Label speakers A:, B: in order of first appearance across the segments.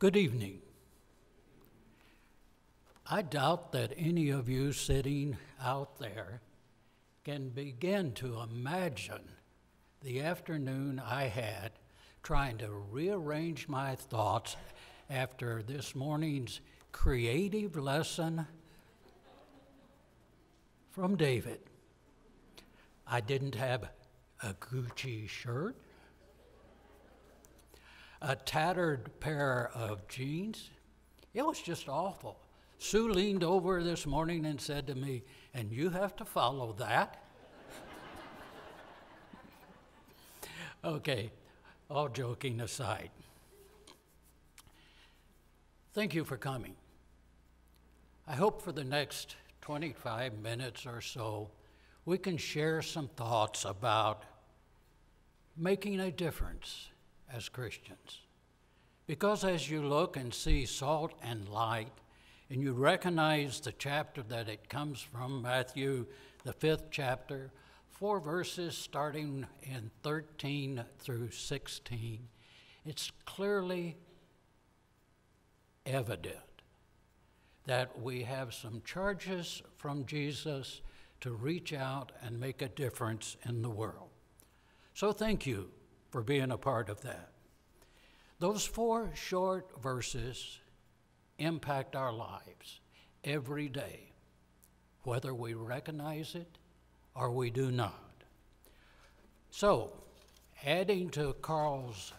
A: Good evening. I doubt that any of you sitting out there can begin to imagine the afternoon I had trying to rearrange my thoughts after this morning's creative lesson from David. I didn't have a Gucci shirt, a tattered pair of jeans. It was just awful. Sue leaned over this morning and said to me, "And you have to follow that?" Okay, all joking aside. Thank you for coming. I hope for the next 25 minutes or so, we can share some thoughts about making a difference as Christians. Because as you look and see salt and light, and you recognize the chapter that it comes from, Matthew, the 5th chapter, 4 verses starting in 13 through 16, it's clearly evident that we have some charges from Jesus to reach out and make a difference in the world. So thank you for being a part of that. Those 4 short verses impact our lives every day, whether we recognize it or we do not. So, adding to Carl's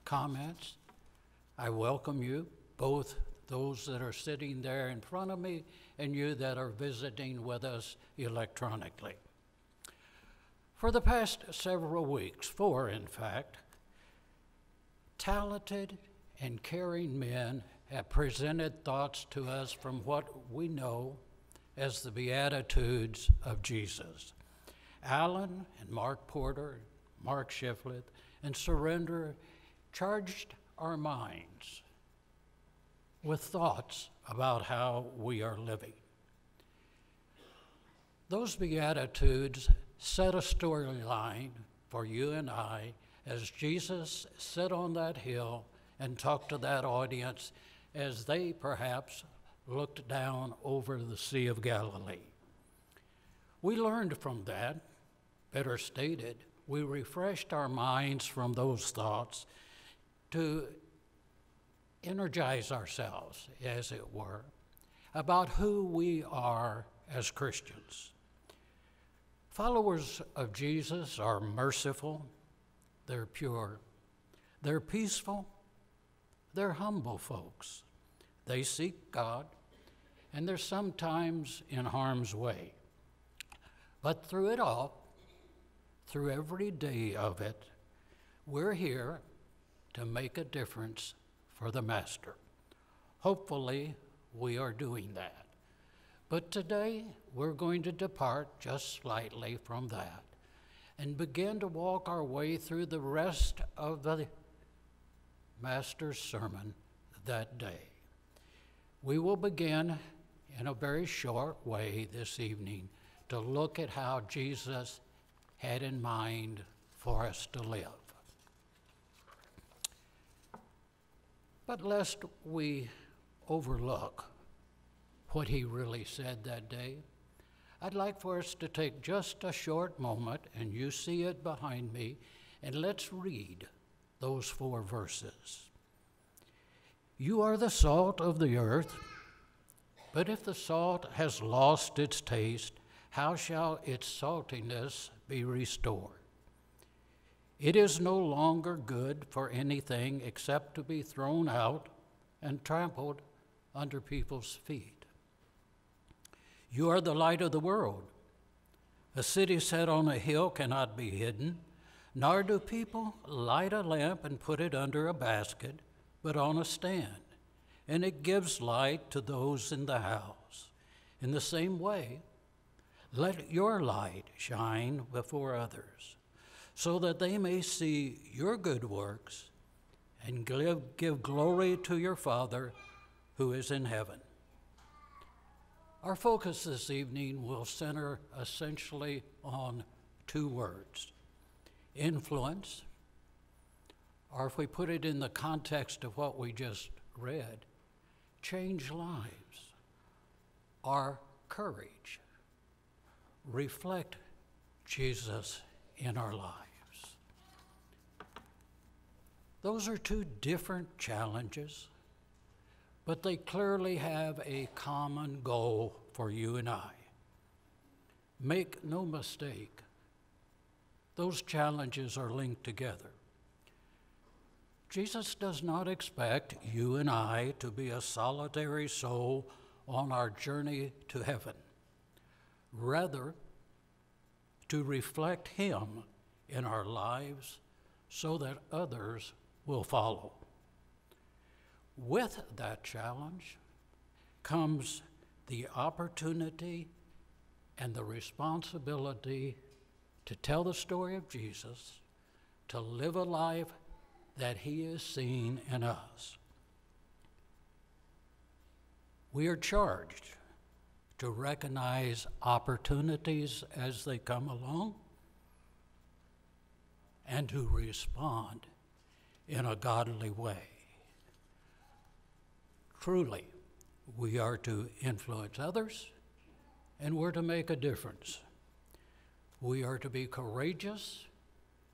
A: comments, I welcome you, both those that are sitting there in front of me and you that are visiting with us electronically. For the past several weeks, 4 in fact, talented and caring men have presented thoughts to us from what we know as the Beatitudes of Jesus. Alan and Mark Porter, Mark Shiflett, and Surrender charged our minds with thoughts about how we are living. Those Beatitudes set a storyline for you and I as Jesus sat on that hill and talked to that audience as they perhaps looked down over the Sea of Galilee. We learned from that, better stated, we refreshed our minds from those thoughts to energize ourselves, as it were, about who we are as Christians. Followers of Jesus are merciful, they're pure, they're peaceful, they're humble folks. They seek God, and they're sometimes in harm's way. But through it all, through every day of it, we're here to make a difference for the Master. Hopefully, we are doing that. But today, we're going to depart just slightly from that and begin to walk our way through the rest of the Master's sermon that day. We will begin in a very short way this evening to look at how Jesus had in mind for us to live. But lest we overlook what he really said that day, I'd like for us to take just a short moment, and you see it behind me, and let's read those 4 verses. You are the salt of the earth, but if the salt has lost its taste, how shall its saltiness be restored? It is no longer good for anything except to be thrown out and trampled under people's feet. You are the light of the world. A city set on a hill cannot be hidden, nor do people light a lamp and put it under a basket, but on a stand, and it gives light to those in the house. In the same way, let your light shine before others, so that they may see your good works and give glory to your Father who is in heaven. Our focus this evening will center essentially on 2 words: influence or if we put it in the context of what we just read, change lives, or courage, reflect Jesus in our lives. Those are two different challenges, but they clearly have a common goal for you and I. Make no mistake, those challenges are linked together. Jesus does not expect you and I to be a solitary soul on our journey to heaven. Rather, to reflect Him in our lives so that others will follow. With that challenge comes the opportunity and the responsibility to tell the story of Jesus, to live a life that He is seen in us. We are charged to recognize opportunities as they come along and to respond in a godly way. Truly, we are to influence others, and we're to make a difference. We are to be courageous,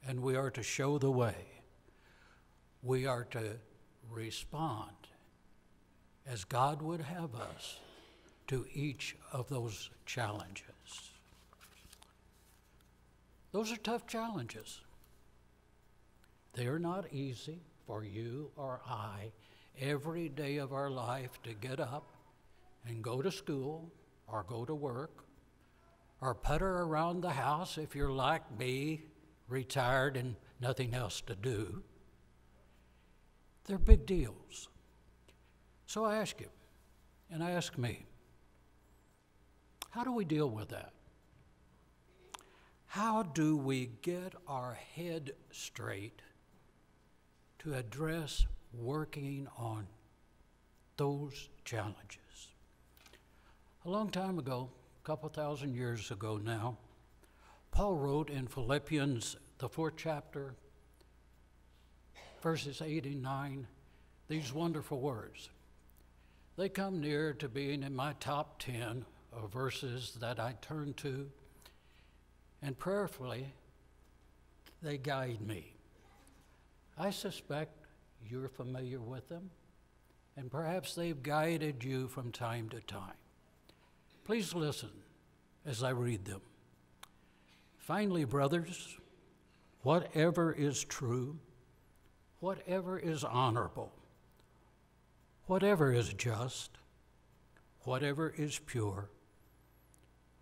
A: and we are to show the way. We are to respond as God would have us to each of those challenges. Those are tough challenges. They are not easy for you or I every day of our life to get up and go to school or go to work or putter around the house if you're like me, retired and nothing else to do. They're big deals. So I ask you, and I ask me, how do we deal with that? How do we get our head straight to address working on those challenges? A long time ago, a couple thousand years ago now, Paul wrote in Philippians, the 4th chapter, verses 8 and 9, these wonderful words. They come near to being in my top 10 of verses that I turn to, and prayerfully, they guide me. I suspect you're familiar with them, and perhaps they've guided you from time to time. Please listen as I read them. Finally, brothers, whatever is true, whatever is honorable, whatever is just, whatever is pure,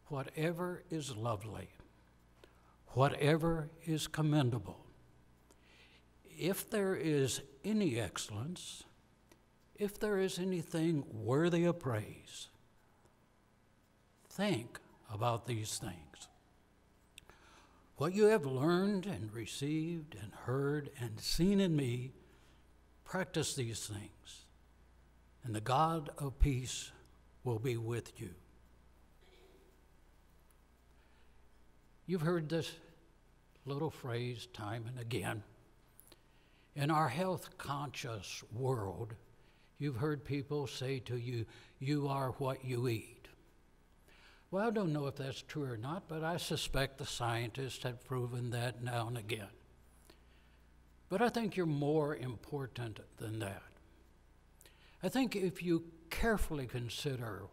A: whatever is lovely, whatever is commendable, if there is any excellence, if there is anything worthy of praise, think about these things. What you have learned and received and heard and seen in me, practice these things, and the God of peace will be with you. You've heard this little phrase time and again. In our health-conscious world, you've heard people say to you, you are what you eat. Well, I don't know if that's true or not, but I suspect the scientists have proven that now and again. But I think you're more important than that. I think if you carefully consider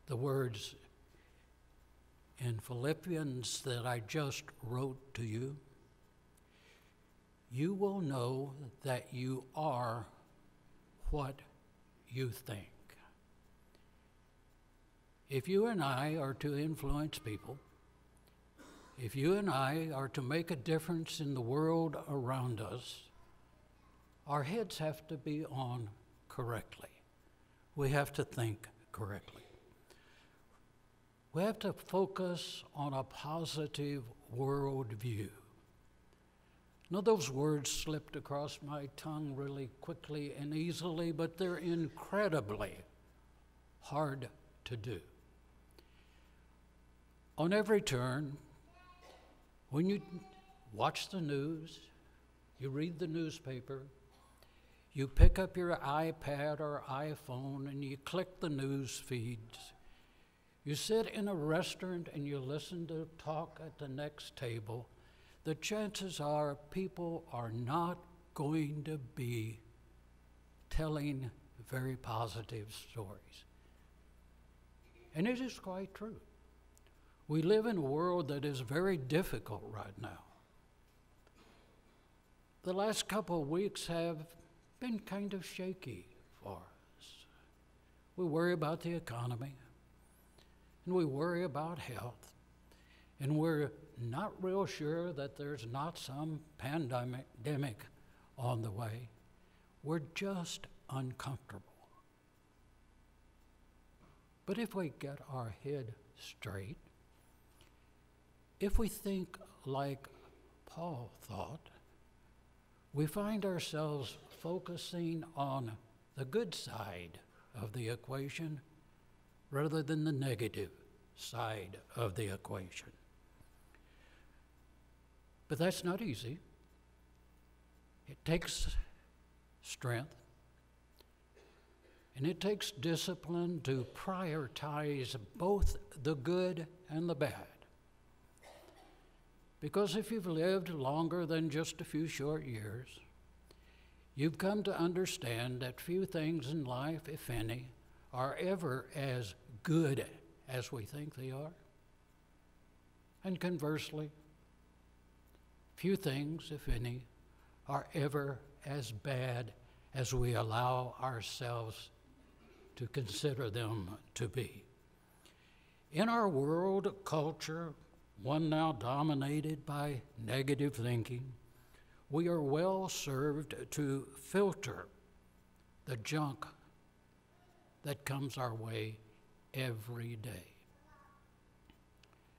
A: the words in Philippians that I just wrote to you, you will know that you are what you think. If you and I are to influence people, if you and I are to make a difference in the world around us, our heads have to be on correctly. We have to think correctly. We have to focus on a positive worldview. Now, those words slipped across my tongue really quickly and easily, but they're incredibly hard to do. On every turn, when you watch the news, You read the newspaper, you pick up your iPad or iPhone and you click the news feeds. You sit in a restaurant and you listen to talk at the next table. The chances are people are not going to be telling very positive stories. And it is quite true. We live in a world that is very difficult right now. The last couple of weeks have been kind of shaky for us. We worry about the economy, and we worry about health, and we're not real sure that there's not some pandemic on the way. We're just uncomfortable. But if we get our head straight, if we think like Paul thought, we find ourselves focusing on the good side of the equation rather than the negative side of the equation. But that's not easy. It takes strength, and it takes discipline to prioritize both the good and the bad. Because if you've lived longer than just a few short years, you've come to understand that few things in life, if any, are ever as good as we think they are. And conversely, few things, if any, are ever as bad as we allow ourselves to consider them to be. In our world culture, one now dominated by negative thinking, we are well served to filter the junk that comes our way every day.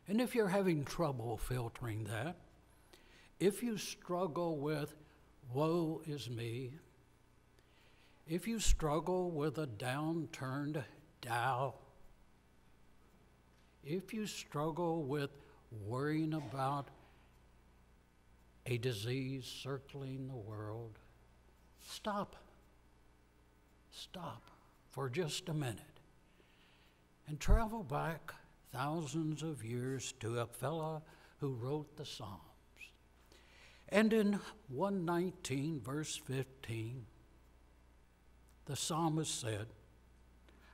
A: And if you're having trouble filtering that, if you struggle with woe is me, if you struggle with a downturned Dow, if you struggle with worrying about a disease circling the world, stop for just a minute and travel back thousands of years to a fellow who wrote the Psalms. And in 119, verse 15, the psalmist said,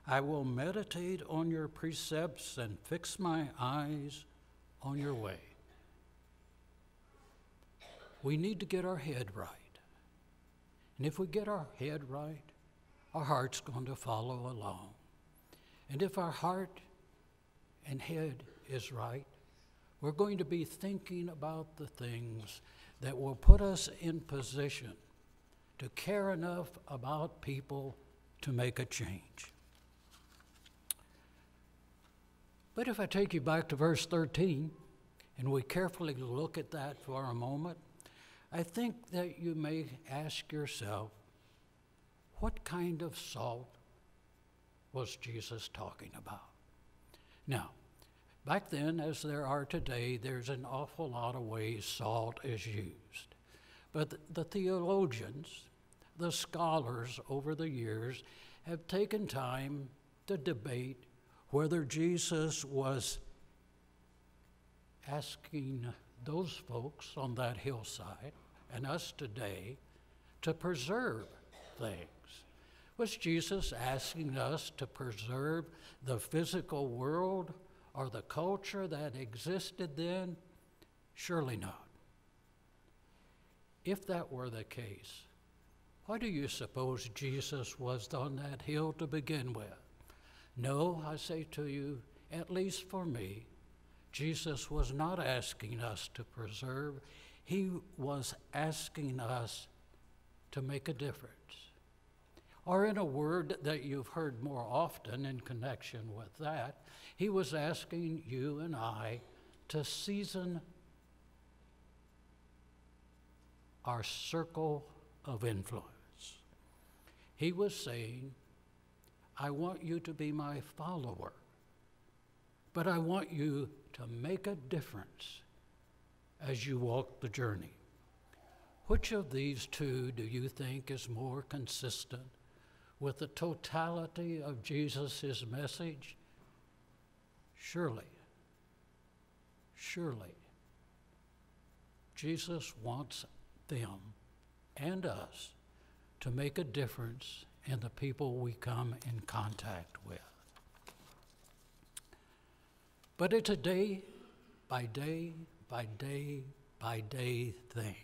A: I will meditate on your precepts and fix my eyes on your way. We need to get our head right. And if we get our head right, our heart's going to follow along. And if our heart and head is right, we're going to be thinking about the things that will put us in position to care enough about people to make a change. But if I take you back to verse 13, and we carefully look at that for a moment, I think that you may ask yourself, what kind of salt was Jesus talking about? Now, back then, as there are today, there's an awful lot of ways salt is used. But the theologians, the scholars over the years, have taken time to debate whether Jesus was asking those folks on that hillside and us today to preserve things. Was Jesus asking us to preserve the physical world or the culture that existed then? Surely not. If that were the case, why do you suppose Jesus was on that hill to begin with? No, I say to you, at least for me, Jesus was not asking us to preserve. He was asking us to make a difference. Or in a word that you've heard more often in connection with that, he was asking you and I to season our circle of influence. He was saying, I want you to be my follower, but I want you to make a difference as you walk the journey. Which of these two do you think is more consistent with the totality of Jesus' message? Surely, Jesus wants them and us to make a difference in the people we come in contact with. But it's a day by day by day by day thing.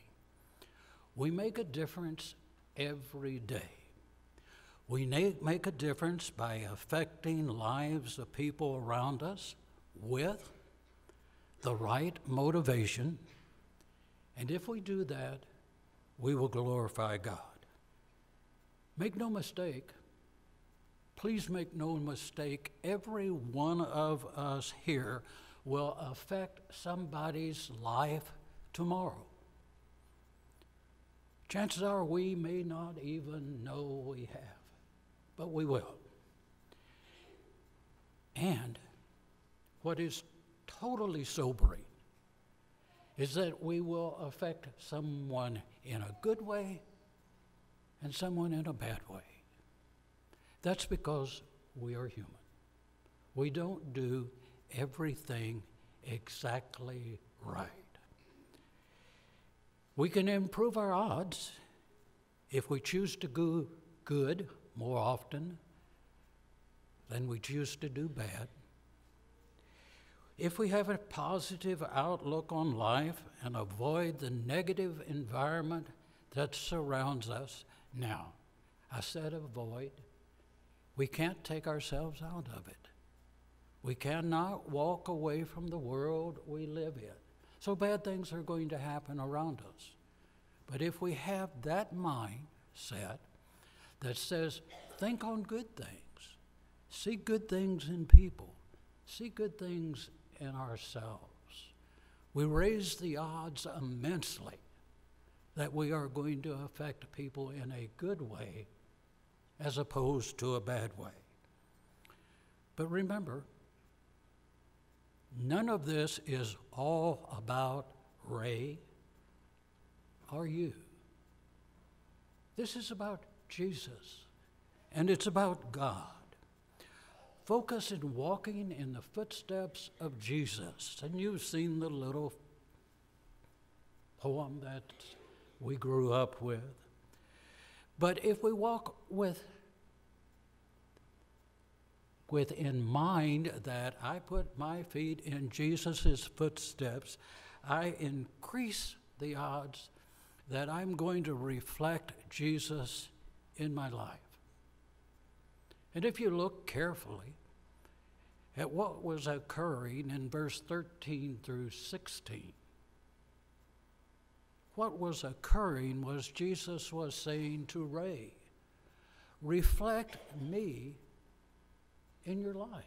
A: We make a difference every day. We make a difference by affecting lives of people around us with the right motivation. And if we do that, we will glorify God. Make no mistake, please make no mistake, every one of us here will affect somebody's life tomorrow. Chances are we may not even know we have, but we will. And what is totally sobering is that we will affect someone in a good way and someone in a bad way. That's because we are human. We don't do everything exactly right. We can improve our odds if we choose to do good more often than we choose to do bad. If we have a positive outlook on life and avoid the negative environment that surrounds us. Now, I said avoid. We can't take ourselves out of it. We cannot walk away from the world we live in. So bad things are going to happen around us. But if we have that mindset that says, think on good things, see good things in people, see good things in ourselves, we raise the odds immensely that we are going to affect people in a good way as opposed to a bad way. But remember, none of this is all about Ray or you. This is about Jesus, and it's about God. Focus in walking in the footsteps of Jesus. And you've seen the little poem that we grew up with. But if we walk with in mind that I put my feet in Jesus' footsteps, I increase the odds that I'm going to reflect Jesus in my life. And if you look carefully at what was occurring in verse 13 through 16, what was occurring was Jesus was saying to Ray, reflect me in your life.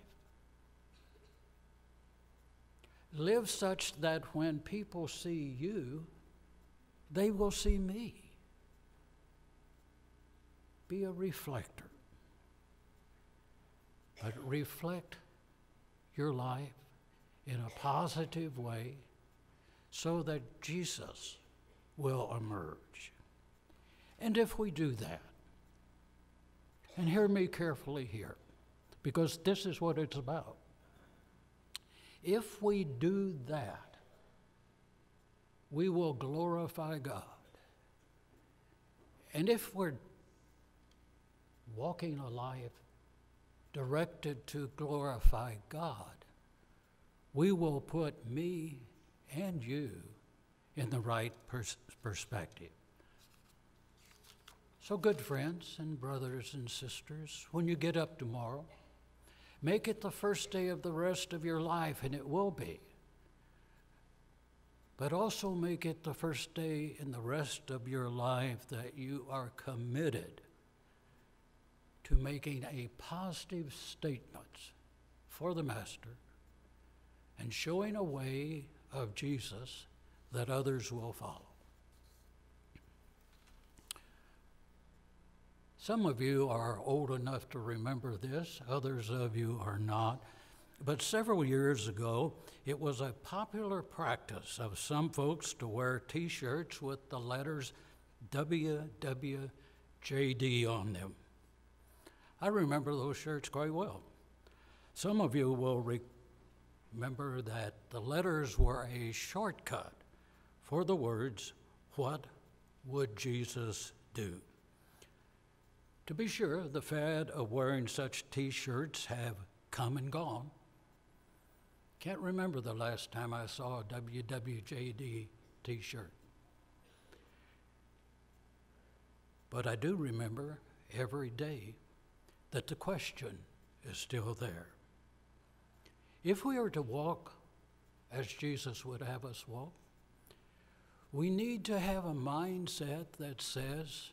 A: Live such that when people see you, they will see me. Be a reflector. But reflect your life in a positive way so that Jesus will emerge. And if we do that, and hear me carefully here, because this is what it's about. If we do that, we will glorify God. And if we're walking a life directed to glorify God, we will put me and you in the right perspective. So good friends and brothers and sisters, when you get up tomorrow, make it the first day of the rest of your life, and it will be. But also make it the first day in the rest of your life that you are committed to making a positive statement for the Master and showing a way of Jesus that others will follow. Some of you are old enough to remember this, others of you are not. But several years ago, it was a popular practice of some folks to wear T-shirts with the letters WWJD on them. I remember those shirts quite well. Some of you will remember that the letters were a shortcut for the words, "What would Jesus do?" To be sure, the fad of wearing such T-shirts have come and gone. Can't remember the last time I saw a WWJD T-shirt. But I do remember every day that the question is still there. If we are to walk as Jesus would have us walk, we need to have a mindset that says,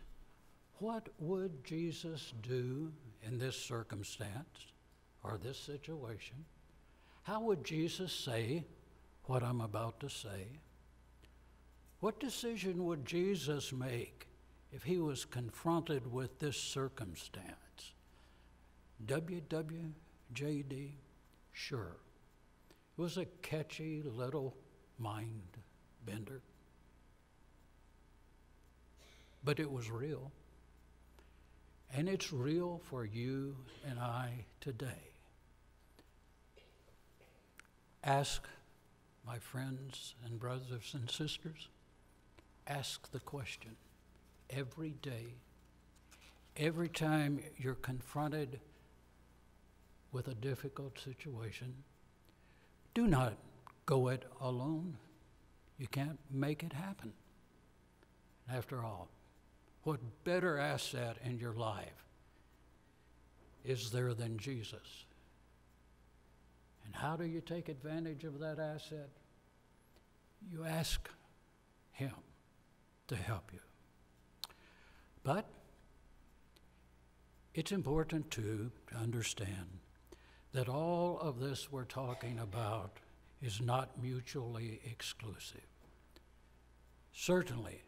A: what would Jesus do in this circumstance or this situation? How would Jesus say what I'm about to say? What decision would Jesus make if he was confronted with this circumstance? WWJD? Sure. It was a catchy little mind bender. But it was real. And it's real for you and I today. Ask, my friends and brothers and sisters, ask the question every day, every time you're confronted with a difficult situation. Do not go it alone. You can't make it happen. After all, what better asset in your life is there than Jesus? And how do you take advantage of that asset? You ask him to help you. But it's important, too, to understand that all of this we're talking about is not mutually exclusive. Certainly,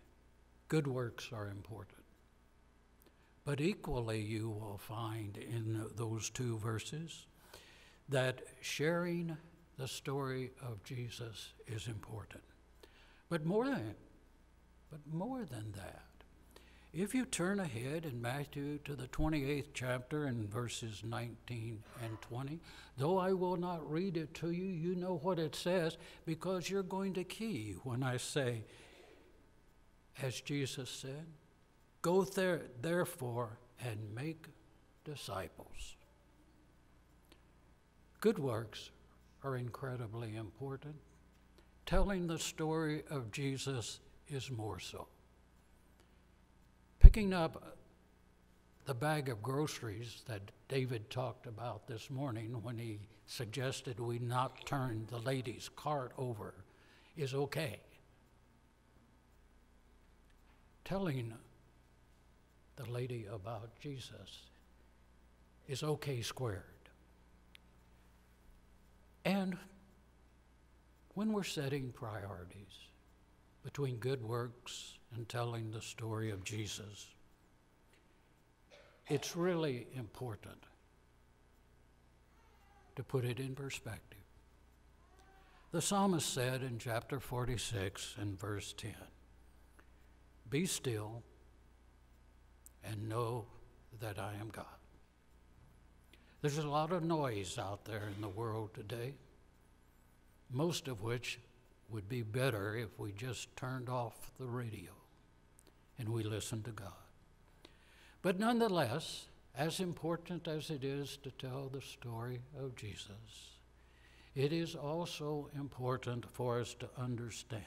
A: good works are important. But equally, you will find in those two verses that sharing the story of Jesus is important. But more than that, if you turn ahead in Matthew to the 28th chapter in verses 19 and 20, though I will not read it to you, you know what it says because you're going to key when I say, as Jesus said, go therefore and make disciples. Good works are incredibly important. Telling the story of Jesus is more so. Picking up the bag of groceries that David talked about this morning when he suggested we not turn the lady's cart over is okay. Telling the lady about Jesus is okay squared. And when we're setting priorities between good works and telling the story of Jesus, it's really important to put it in perspective. The psalmist said in chapter 46 and verse 10, "Be still and know that I am God." There's a lot of noise out there in the world today, most of which would be better if we just turned off the radio and we listened to God. But nonetheless, as important as it is to tell the story of Jesus, it is also important for us to understand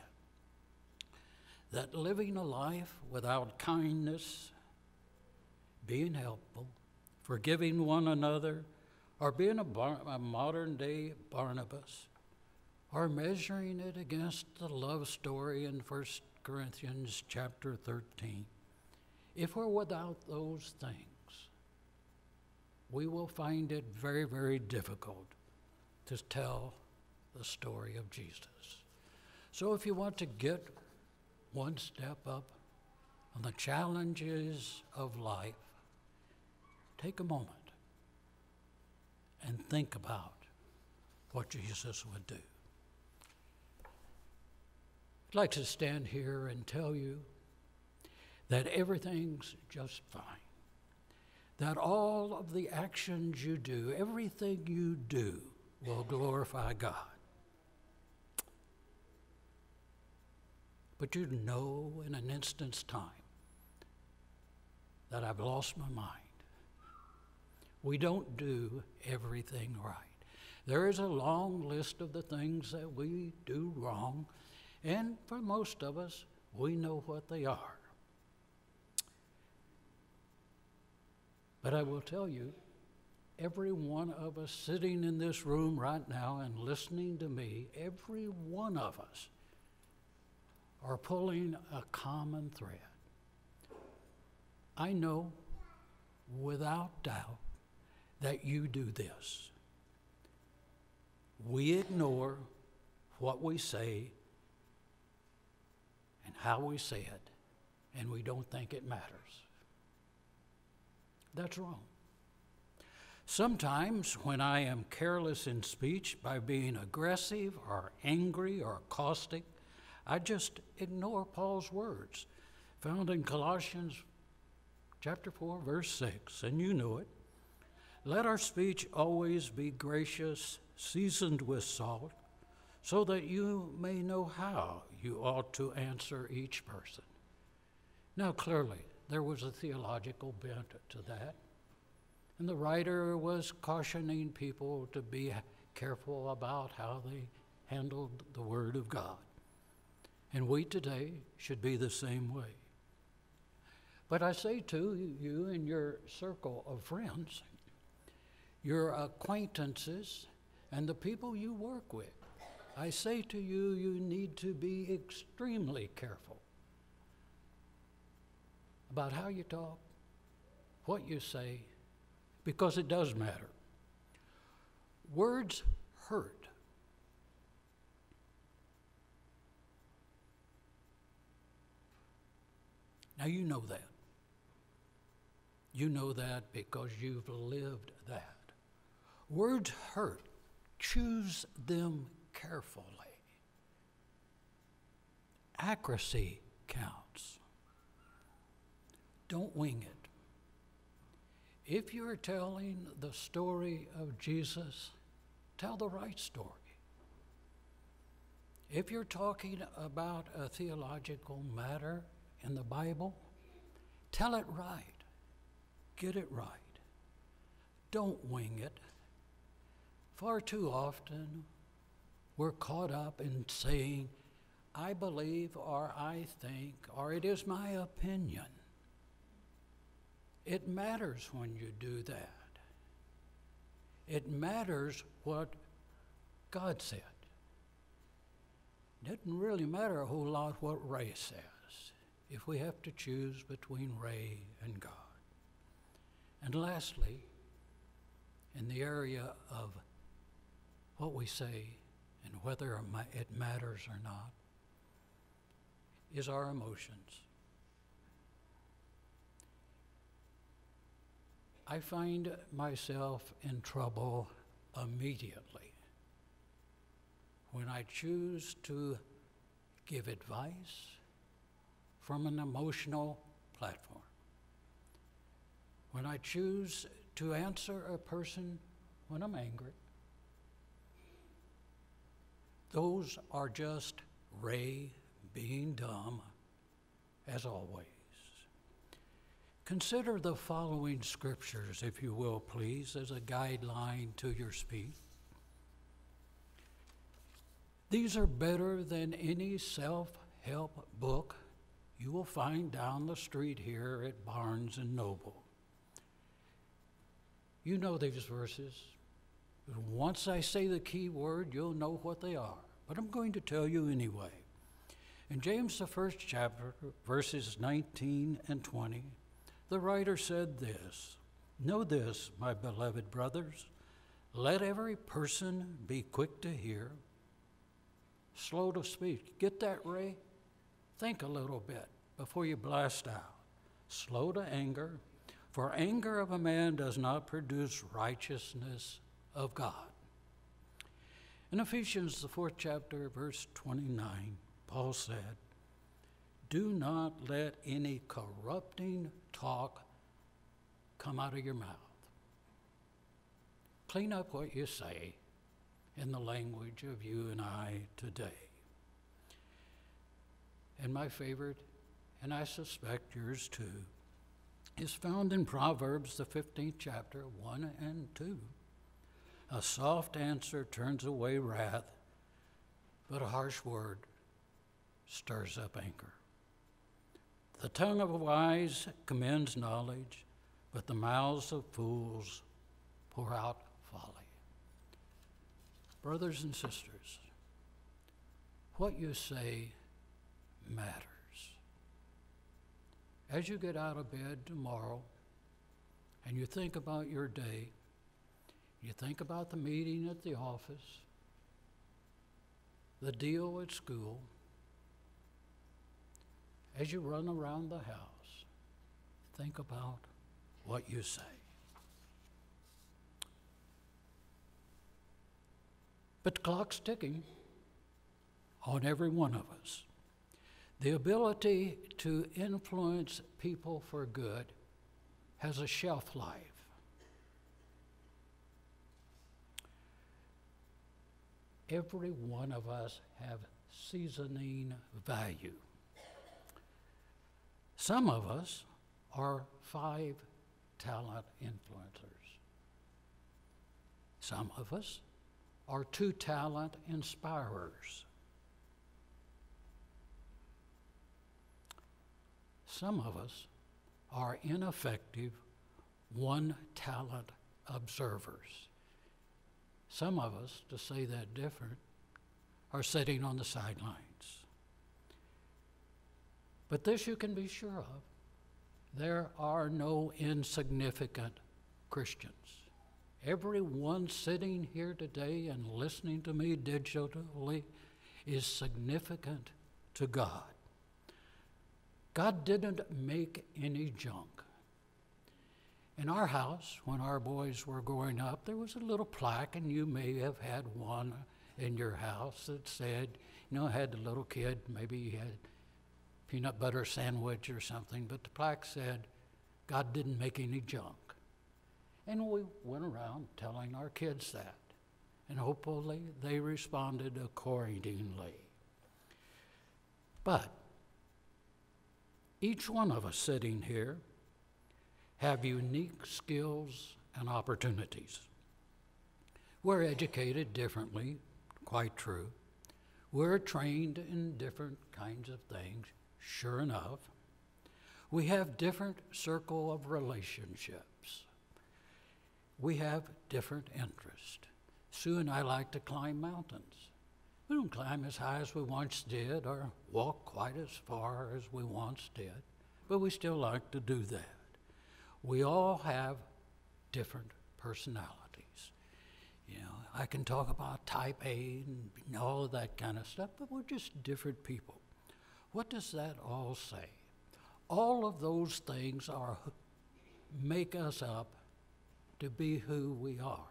A: that living a life without kindness, being helpful, forgiving one another, or being a modern-day Barnabas, or measuring it against the love story in 1 Corinthians chapter 13, if we're without those things, we will find it very, very difficult to tell the story of Jesus. So if you want to get one step up on the challenges of life, take a moment and think about what Jesus would do. I'd like to stand here and tell you that everything's just fine, that all of the actions you do, everything you do, will glorify God. But you know in an instant's time that I've lost my mind. We don't do everything right. There is a long list of the things that we do wrong, and for most of us, we know what they are. But I will tell you, every one of us sitting in this room right now and listening to me, every one of us are pulling a common thread. I know without doubt that you do this. We ignore what we say and how we say it, and we don't think it matters. That's wrong. Sometimes when I am careless in speech by being aggressive or angry or caustic, I just ignore Paul's words found in Colossians chapter 4, verse 6, and you know it. Let our speech always be gracious, seasoned with salt, so that you may know how you ought to answer each person. Now, clearly, there was a theological bent to that, and the writer was cautioning people to be careful about how they handled the Word of God. And we today should be the same way. But I say to you in your circle of friends, your acquaintances, and the people you work with, I say to you, you need to be extremely careful about how you talk, what you say, because it does matter. Words hurt. Now you know that. You know that because you've lived that. Words hurt. Choose them carefully. Accuracy counts. Don't wing it. If you're telling the story of Jesus, tell the right story. If you're talking about a theological matter in the Bible, tell it right. Get it right. Don't wing it. Far too often, we're caught up in saying, I believe, or I think, or it is my opinion. It matters when you do that. It matters what God said. It doesn't really matter a whole lot what Ray says if we have to choose between Ray and God. And lastly, in the area of what we say and whether it matters or not, is our emotions. I find myself in trouble immediately when I choose to give advice from an emotional platform. When I choose to answer a person when I'm angry. Those are just Ray being dumb, as always. Consider the following scriptures, if you will, please, as a guideline to your speech. These are better than any self-help book you will find down the street here at Barnes & Noble. You know these verses. Once I say the key word, you'll know what they are. But I'm going to tell you anyway. In James, the first chapter, verses 19 and 20, the writer said this, "Know this, my beloved brothers, let every person be quick to hear, slow to speak." Get that, Ray? Think a little bit before you blast out. Slow to anger, for anger of a man does not produce righteousness of God. In Ephesians, the 4th chapter, verse 29, Paul said, do not let any corrupting talk come out of your mouth. Clean up what you say in the language of you and I today. And my favorite, and I suspect yours too, is found in Proverbs, the 15th chapter, 1 and 2. A soft answer turns away wrath, but a harsh word stirs up anger. The tongue of a wise commends knowledge, but the mouths of fools pour out folly. Brothers and sisters, what you say matters. As you get out of bed tomorrow and you think about your day, you think about the meeting at the office, the deal at school, as you run around the house, think about what you say. But the clock's ticking on every one of us. The ability to influence people for good has a shelf life. Every one of us have seasoning value. Some of us are 5 talent influencers. Some of us are 2 talent inspirers. Some of us are ineffective 1 talent observers. Some of us, to say that different, are sitting on the sidelines. But this you can be sure of. There are no insignificant Christians. Everyone sitting here today and listening to me digitally is significant to God. God didn't make any junk. In our house, when our boys were growing up, there was a little plaque, and you may have had one in your house that said, had the little kid, maybe he had peanut butter sandwich or something, but the plaque said, God didn't make any junk. And we went around telling our kids that, and hopefully they responded accordingly. But each one of us sitting here have unique skills and opportunities. We're educated differently, quite true. We're trained in different kinds of things, sure enough. We have different circle of relationships. We have different interests. Sue and I like to climb mountains. We don't climb as high as we once did or walk quite as far as we once did, but we still like to do that. We all have different personalities. I can talk about type A and all of that kind of stuff, but we're just different people. What does that all say? All of those things make us up to be who we are.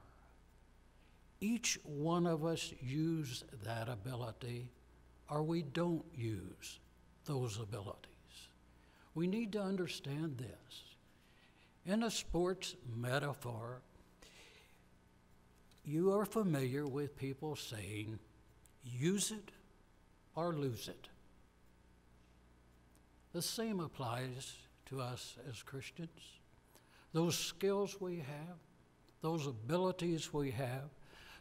A: Each one of us use that ability, or we don't use those abilities. We need to understand this. In a sports metaphor, you are familiar with people saying, use it or lose it. The same applies to us as Christians. Those skills we have, those abilities we have,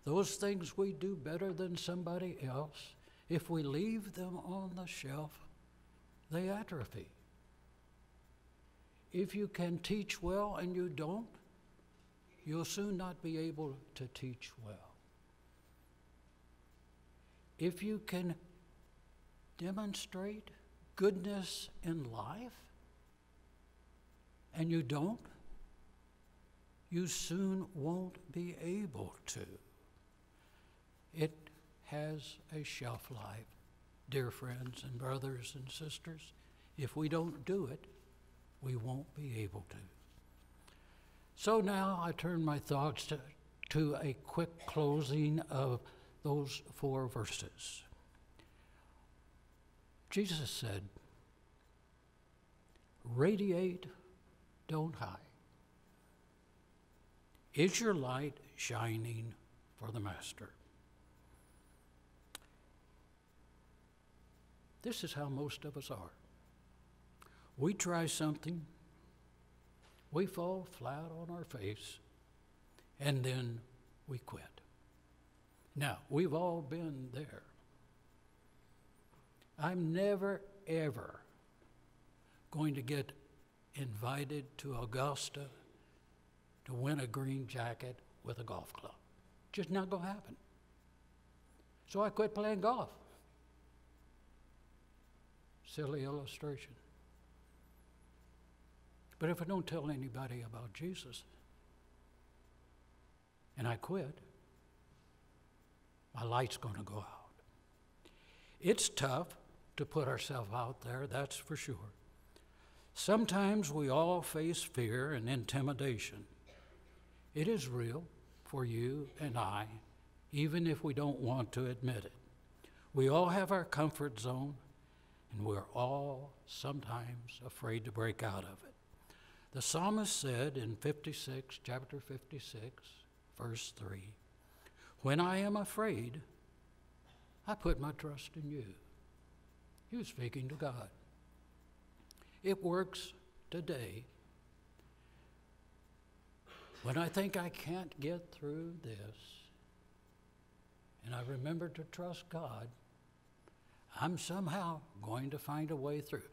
A: those things we do better than somebody else, if we leave them on the shelf, they atrophy. If you can teach well and you don't, you'll soon not be able to teach well. If you can demonstrate goodness in life and you don't, you soon won't be able to. It has a shelf life, dear friends and brothers and sisters. If we don't do it, we won't be able to. So now I turn my thoughts to a quick closing of those 4 verses. Jesus said, Radiate, don't hide. Is your light shining for the Master? This is how most of us are. We try something, we fall flat on our face, and then we quit. Now, we've all been there. I'm never, ever going to get invited to Augusta to win a green jacket with a golf club. Just not going to happen. So I quit playing golf. Silly illustration. But if I don't tell anybody about Jesus and I quit, my light's going to go out. It's tough to put ourselves out there, that's for sure. Sometimes we all face fear and intimidation. It is real for you and I, even if we don't want to admit it. We all have our comfort zone, and we're all sometimes afraid to break out of it. The psalmist said in chapter 56, verse 3, "When I am afraid, I put my trust in you." He was speaking to God. It works today. When I think I can't get through this, and I remember to trust God, I'm somehow going to find a way through.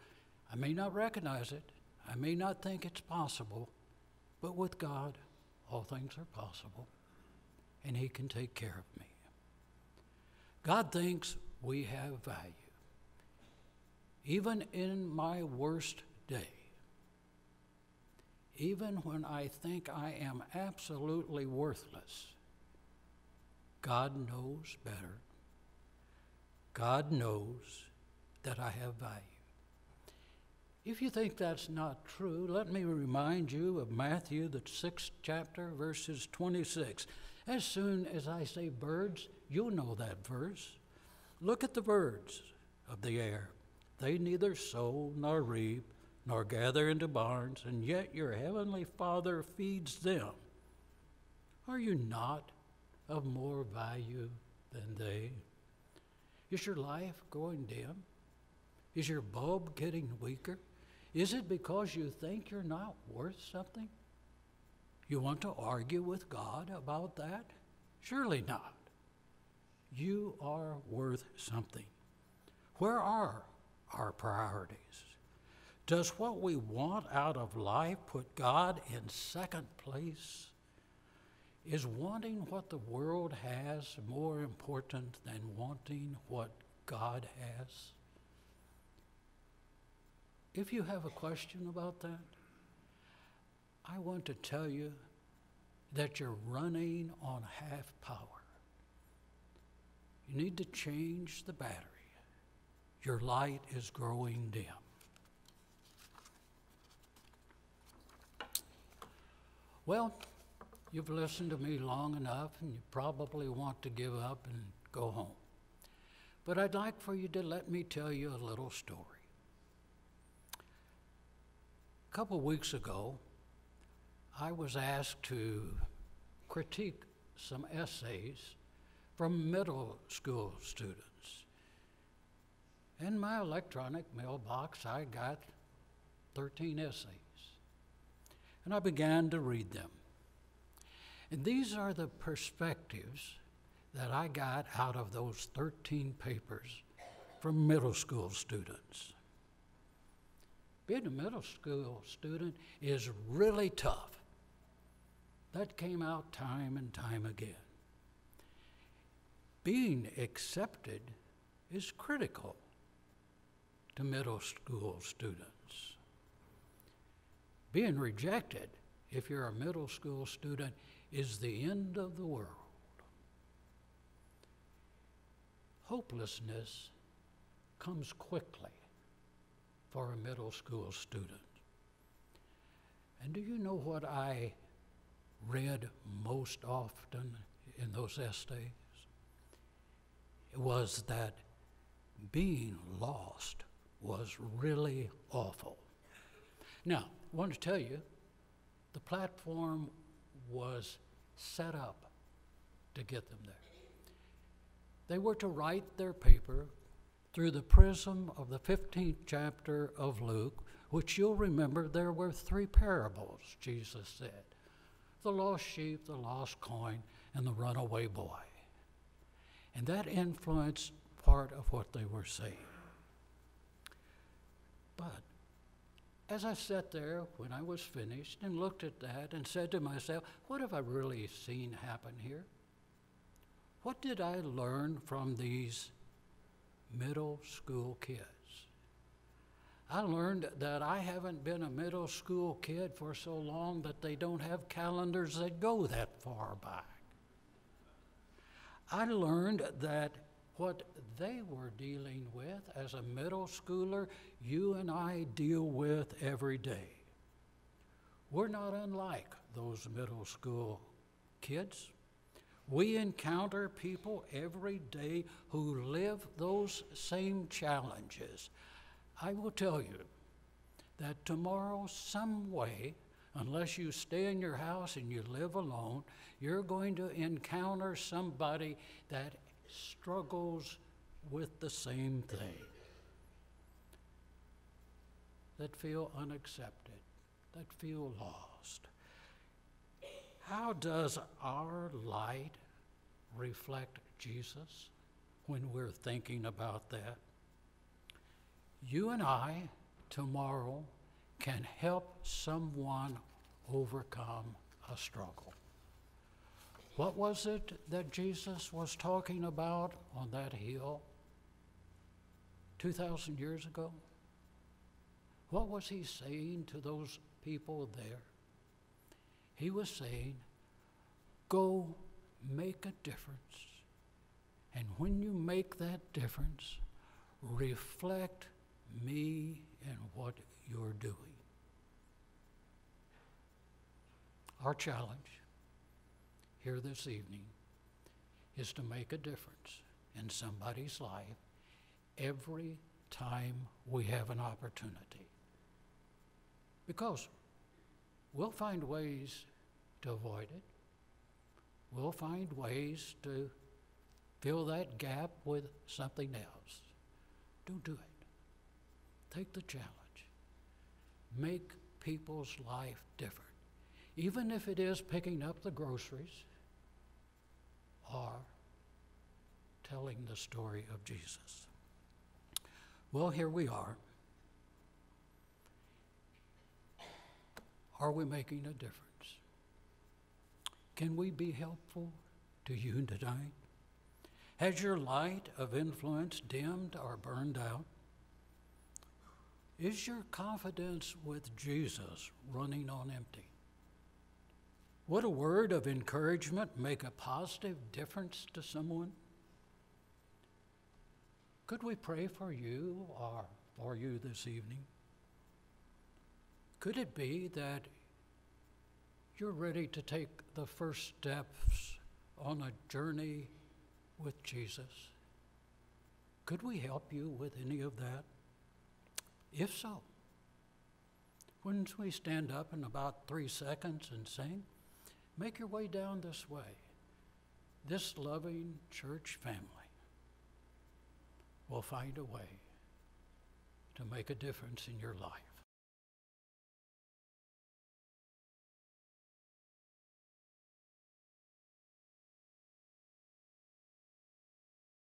A: I may not recognize it. I may not think it's possible, but with God, all things are possible, and He can take care of me. God thinks we have value. Even in my worst day, even when I think I am absolutely worthless, God knows better. God knows that I have value. If you think that's not true, let me remind you of Matthew, the 6th chapter, verses 26. As soon as I say birds, you'll know that verse. Look at the birds of the air. They neither sow nor reap nor gather into barns, and yet your heavenly Father feeds them. Are you not of more value than they? Is your life growing dim? Is your bulb getting weaker? Is it because you think you're not worth something? You want to argue with God about that? Surely not. You are worth something. Where are our priorities? Does what we want out of life put God in second place? Is wanting what the world has more important than wanting what God has? If you have a question about that, I want to tell you that you're running on half power. You need to change the battery. Your light is growing dim. Well, you've listened to me long enough, and you probably want to give up and go home. But I'd like for you to let me tell you a little story. A couple weeks ago, I was asked to critique some essays from middle school students. In my electronic mailbox, I got 13 essays. And I began to read them. And these are the perspectives that I got out of those 13 papers from middle school students. Being a middle school student is really tough. That came out time and time again. Being accepted is critical to middle school students. Being rejected, if you're a middle school student, is the end of the world. Hopelessness comes quickly for a middle school student. And do you know what I read most often in those essays? It was that being lost was really awful. Now, I want to tell you, the platform was set up to get them there. They were to write their paper through the prism of the 15th chapter of Luke, which you'll remember there were 3 parables, Jesus said: the lost sheep, the lost coin, and the runaway boy. And that influenced part of what they were saying. But as I sat there when I was finished and looked at that and said to myself, what have I really seen happen here? What did I learn from these middle school kids? I learned that I haven't been a middle school kid for so long that they don't have calendars that go that far back. I learned that what they were dealing with as a middle schooler, you and I deal with every day. We're not unlike those middle school kids. We encounter people every day who live those same challenges. I will tell you that tomorrow, some way, unless you stay in your house and you live alone, you're going to encounter somebody that struggles with the same thing, that feel unaccepted, that feel lost. How does our light reflect Jesus when we're thinking about that? You and I tomorrow can help someone overcome a struggle. What was it that Jesus was talking about on that hill 2,000 years ago? What was he saying to those people there? He was saying, go make a difference. And when you make that difference, reflect me and what you're doing. Our challenge here this evening is to make a difference in somebody's life every time we have an opportunity. Because we'll find ways to avoid it. We'll find ways to fill that gap with something else. Don't do it. Take the challenge. Make people's life different. Even if it is picking up the groceries or telling the story of Jesus. Well, here we are. Are we making a difference? Can we be helpful to you tonight? Has your light of influence dimmed or burned out? Is your confidence with Jesus running on empty? Would a word of encouragement make a positive difference to someone? Could we pray for you or for you this evening? Could it be that you're ready to take the first steps on a journey with Jesus? Could we help you with any of that? If so, wouldn't we stand up in about 3 seconds and sing? Make your way down this way. This loving church family will find a way to make a difference in your life.